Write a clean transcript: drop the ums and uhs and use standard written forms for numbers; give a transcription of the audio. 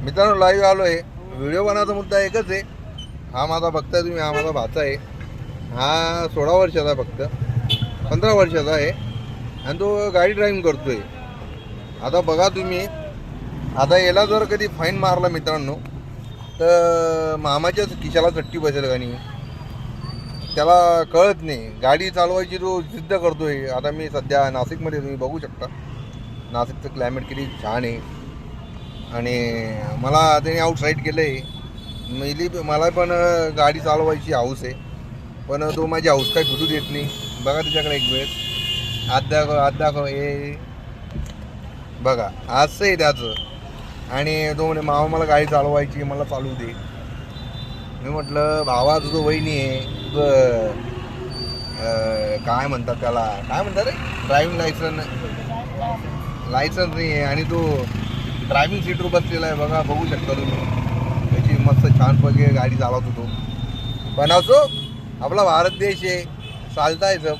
मित्रांनो लाईव्ह आलो आहे. व्हिडिओ बनवायचा मुद्दा एकच आहे. हा माझा बघताय तुम्ही, हा माझा भाचा आहे. हा 16 वर्षाचा फक्त 15 वर्षाचा आहे आणि तो गाडी ड्रायव्हिंग करतोय. आता बघा तुम्ही, आता याला जर कधी फाईन मारला मित्रांनो तर मामाच्याच खिशाला चट्टी बसेल का नाही. त्याला कळत नाही, गाडी चालवायची तो जिद्द करतोय. आता मी सध्या नाशिकमध्ये, तुम्ही बघू शकता नाशिकचं क्लायमेट किती छान आहे. आणि मला त्याने आउटसाईड केलं आहे. मला पण गाडी चालवायची हाऊस आहे, पण तो माझी हाऊस काही सुटू देत नाही. बघा त्याच्याकडे एक वेळेस हात दाखव हे बघा, असं आहे त्याचं. आणि तो म्हणे मामा मला गाडी चालवायची, मला चालू दे. मी म्हटलं भावा, तुझं वहिनी आहे, तुझं काय म्हणतात त्याला, काय म्हणतात रे, ड्रायव्हिंग लायसन्स नाही आहे आणि तो ड्रायव्हिंग सीटवर बसलेला आहे. बघा, बघू शकता तुम्ही, त्याची मस्त छानपैकी गाडी चालवत होतो. पण असो, आपला भारत देश आहे, चालता येतं.